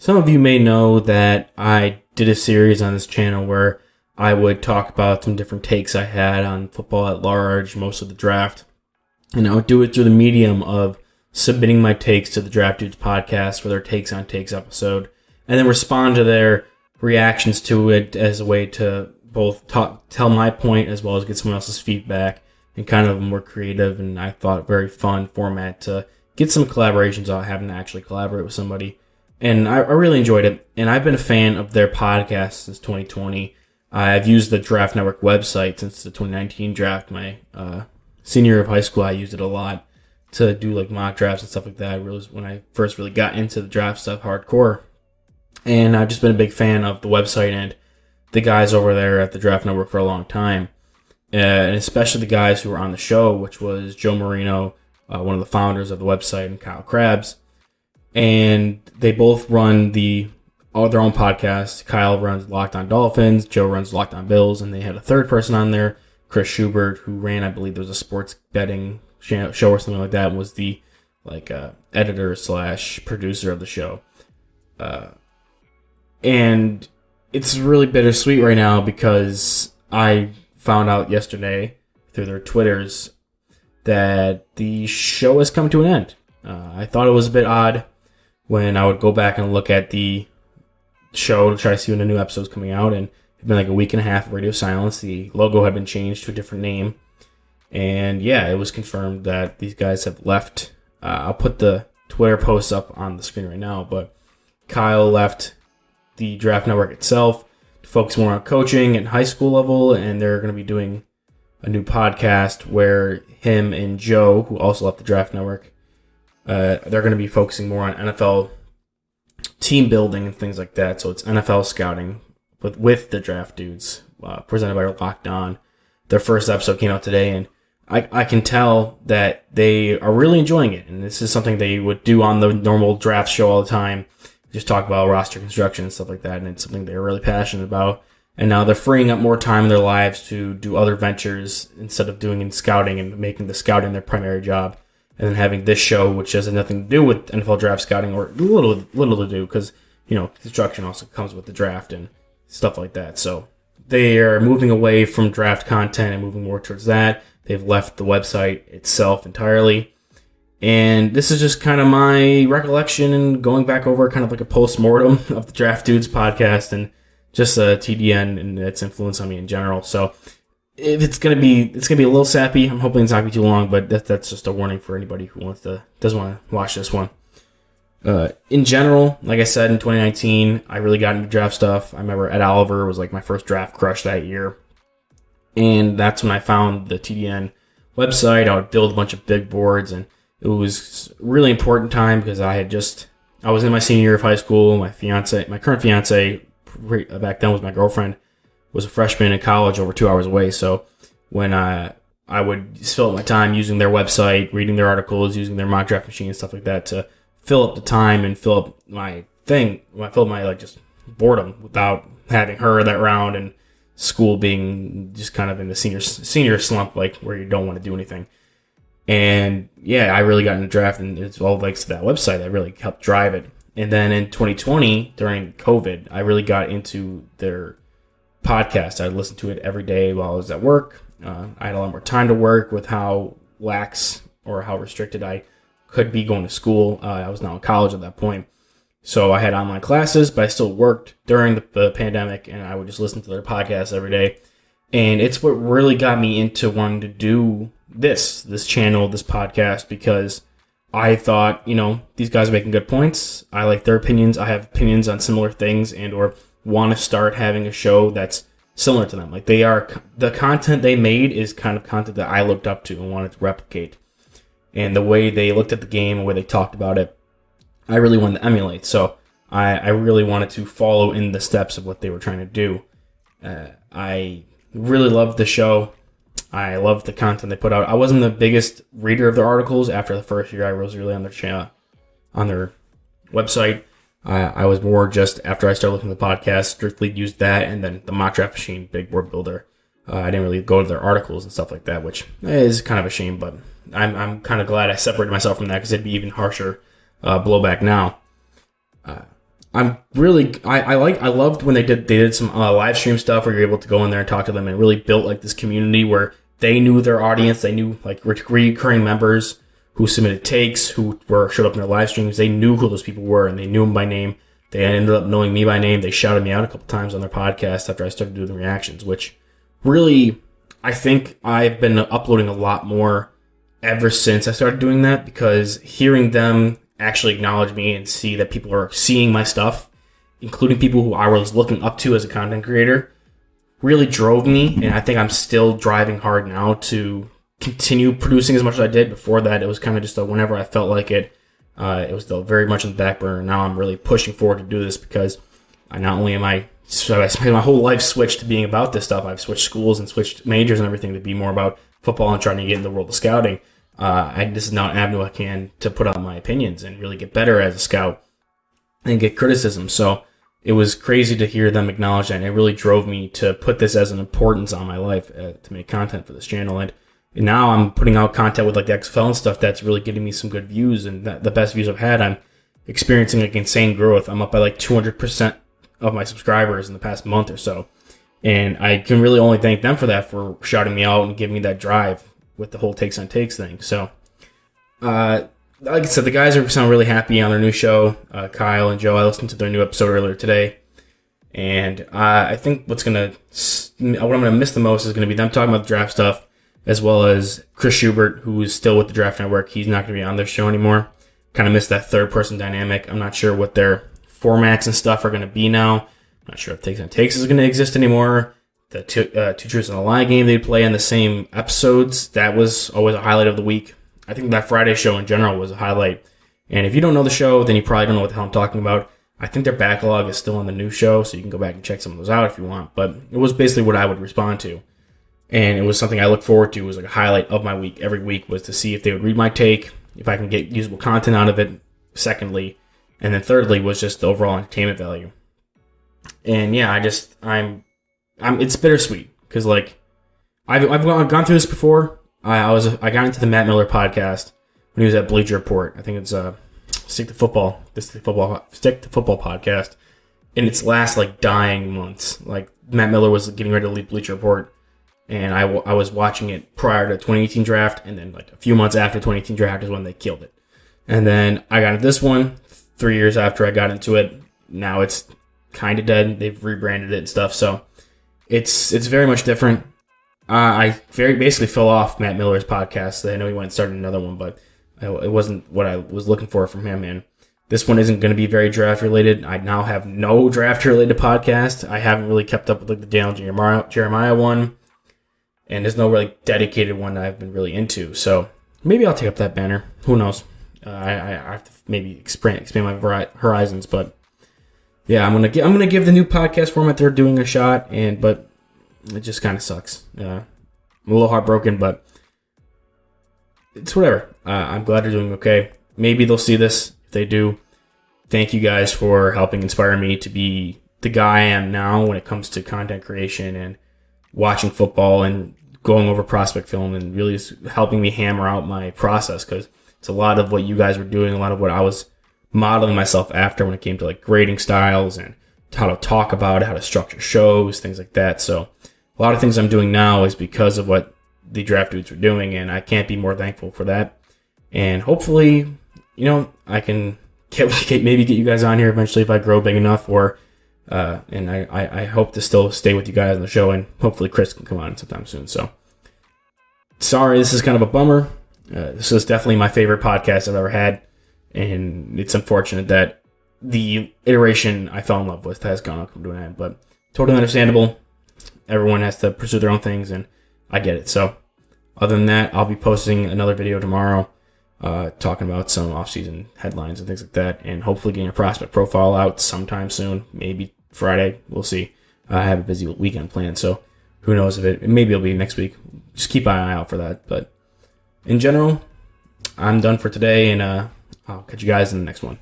some of you may know that I did a series on this channel where I would talk about some different takes I had on football at large, most of the draft. And I would do it through the medium of submitting my takes to the Draft Dudes podcast for their Takes on Takes episode, and then respond to their reactions to it as a way to both tell my point as well as get someone else's feedback, and kind of a more creative and I thought very fun format to get some collaborations without having to actually collaborate with somebody. And I really enjoyed it, and I've been a fan of their podcast since 2020. I've used the Draft Network website since the 2019 draft. My senior year of high school, I used it a lot to do like mock drafts and stuff like that. When I first really got into the draft stuff hardcore. And I've just been a big fan of the website and the guys over there at the Draft Network for a long time. And especially the guys who were on the show, which was Joe Marino, one of the founders of the website, and Kyle Krabs. And they both run their own podcast. Kyle runs Locked On Dolphins, Joe runs Locked On Bills, and they had a third person on there, Chris Schubert, who ran, I believe there was a sports betting show or something like that, and was the editor / producer of the show. And it's really bittersweet right now because I found out yesterday through their Twitters that the show has come to an end. I thought it was a bit odd when I would go back and look at the show to try to see when a new episode was coming out, and it had been like a week and a half of radio silence. The logo had been changed to a different name. And yeah, it was confirmed that these guys have left. I'll put the Twitter posts up on the screen right now, but Kyle left the Draft Network itself to focus more on coaching at high school level, and they're going to be doing a new podcast where him and Joe, who also left the Draft Network, they're going to be focusing more on NFL team building and things like that. So it's NFL scouting with the Draft Dudes, presented by Locked On. Their first episode came out today, and I can tell that they are really enjoying it. And this is something they would do on the normal draft show all the time. Just talk about roster construction and stuff like that. And it's something they're really passionate about. And now they're freeing up more time in their lives to do other ventures instead of doing scouting and making the scouting their primary job. And then having this show, which has nothing to do with NFL draft scouting, or little to do, because, construction also comes with the draft and stuff like that. So they are moving away from draft content and moving more towards that. They've left the website itself entirely. And this is just kind of my recollection and going back over kind of like a post-mortem of the Draft Dudes podcast and just TDN and its influence on me in general. So if it's gonna be a little sappy. I'm hoping it's not gonna be too long, but that's just a warning for anybody who doesn't want to watch this one. In general, like I said, in 2019, I really got into draft stuff. I remember Ed Oliver was like my first draft crush that year. And that's when I found the TDN website. I would build a bunch of big boards, and it was a really important time because I was in my senior year of high school. My current fiance, back then was my girlfriend, was a freshman in college over 2 hours away. So when I would fill up my time using their website, reading their articles, using their mock draft machine and stuff like that to fill up the time and fill up my just boredom without having her that round and school being just kind of in the senior slump, like where you don't want to do anything. And yeah, I really got into draft, and it's all thanks to that website that really helped drive it. And then in 2020, during COVID, I really got into their podcast. I listened to it every day while I was at work. I had a lot more time to work with how lax or how restricted I could be going to school. I was now in college at that point. So I had online classes, but I still worked during the pandemic, and I would just listen to their podcast every day. And it's what really got me into wanting to do this channel, this podcast, because I thought, these guys are making good points. I like their opinions. I have opinions on similar things and or want to start having a show that's similar to them. Like the content they made is kind of content that I looked up to and wanted to replicate. And the way they looked at the game and the way they talked about it, I really wanted to emulate. So I really wanted to follow in the steps of what they were trying to do. I really loved the show. I loved the content they put out. I wasn't the biggest reader of their articles after the first year. I was really on their channel, on their website. I was more just, after I started looking at the podcast, strictly used that, and then the mock draft machine, big board builder. I didn't really go to their articles and stuff like that, which is kind of a shame, but I'm kind of glad I separated myself from that, because it'd be even harsher blowback now. I loved when they did some live stream stuff where you're able to go in there and talk to them, and really built like this community where they knew their audience. They knew like recurring members who submitted takes, who showed up in their live streams. They knew who those people were, and they knew them by name. They ended up knowing me by name. They shouted me out a couple times on their podcast after I started doing the reactions, which really, I think I've been uploading a lot more ever since I started doing that, because hearing them actually acknowledge me and see that people are seeing my stuff, including people who I was looking up to as a content creator, really drove me. And I think I'm still driving hard now to continue producing as much as I did. Before that, it was kind of just whenever I felt like it. It was still very much in the back burner. Now I'm really pushing forward to do this, because I spent my whole life switched to being about this stuff. I've switched schools and switched majors and everything to be more about football and trying to get in the world of scouting. This is now an avenue I can to put out my opinions and really get better as a scout and get criticism. So it was crazy to hear them acknowledge that, and it really drove me to put this as an importance on my life to make content for this channel. And now I'm putting out content with like the XFL and stuff that's really getting me some good views, and the best views I've had. I'm experiencing like insane growth. I'm up by like 200% of my subscribers in the past month or so. And I can really only thank them for that, for shouting me out and giving me that drive with the whole takes on takes thing. So, like I said, the guys sound really happy on their new show. Kyle and Joe, I listened to their new episode earlier today. And I think what I'm going to miss the most is going to be them talking about the draft stuff, as well as Chris Schubert, who is still with the Draft Network. He's not going to be on their show anymore. Kind of miss that third person dynamic. I'm not sure what their formats and stuff are going to be now. I'm not sure if Takes on Takes is going to exist anymore. The Two Truths and a Lie game they'd play in the same episodes, that was always a highlight of the week. I think that Friday show in general was a highlight. And if you don't know the show, then you probably don't know what the hell I'm talking about. I think their backlog is still on the new show, so you can go back and check some of those out if you want. But it was basically what I would respond to. And it was something I look forward to. It was like a highlight of my week. Every week was to see if they would read my take, if I can get usable content out of it, secondly. And then thirdly was just the overall entertainment value. And yeah, it's bittersweet, because like I've gone through this before. I got into the Matt Miller podcast when he was at Bleacher Report. I think it's Stick to Football podcast. In its last like dying months, like Matt Miller was getting ready to leave Bleacher Report, and I was watching it prior to 2018 draft, and then like a few months after 2018 draft is when they killed it. And then I got into this one 3 years after I got into it. Now it's kind of dead. They've rebranded it and stuff, so it's very much different. I basically fell off Matt Miller's podcast. I know he went and started another one, but it wasn't what I was looking for from him. And this one isn't going to be very draft related. I now have no draft related podcast. I haven't really kept up with like the Daniel Jeremiah one, and there's no really dedicated one that I've been really into. So maybe I'll take up that banner. Who knows? I have to maybe expand my horizons, but yeah, I'm gonna give the new podcast format they're doing a shot, but it just kind of sucks. I'm a little heartbroken, but it's whatever. I'm glad they're doing okay. Maybe they'll see this. If they do, thank you guys for helping inspire me to be the guy I am now when it comes to content creation and watching football and going over prospect film, and really helping me hammer out my process, because it's a lot of what you guys were doing, a lot of what I was modeling myself after when it came to like grading styles and how to talk about it, how to structure shows, things like that. So a lot of things I'm doing now is because of what the draft dudes were doing, and I can't be more thankful for that. And hopefully, I can maybe get you guys on here eventually if I grow big enough, and I hope to still stay with you guys on the show, and hopefully Chris can come on sometime soon. So sorry, this is kind of a bummer. This is definitely my favorite podcast I've ever had, and it's unfortunate that the iteration I fell in love with has gone up to an end, but totally understandable. Everyone has to pursue their own things, and I get it. So other than that, I'll be posting another video tomorrow talking about some off-season headlines and things like that, and hopefully getting a prospect profile out sometime soon, maybe Friday. We'll see. I have a busy weekend planned, so who knows if maybe it'll be next week. Just keep an eye out for that. But in general, I'm done for today, and I'll catch you guys in the next one.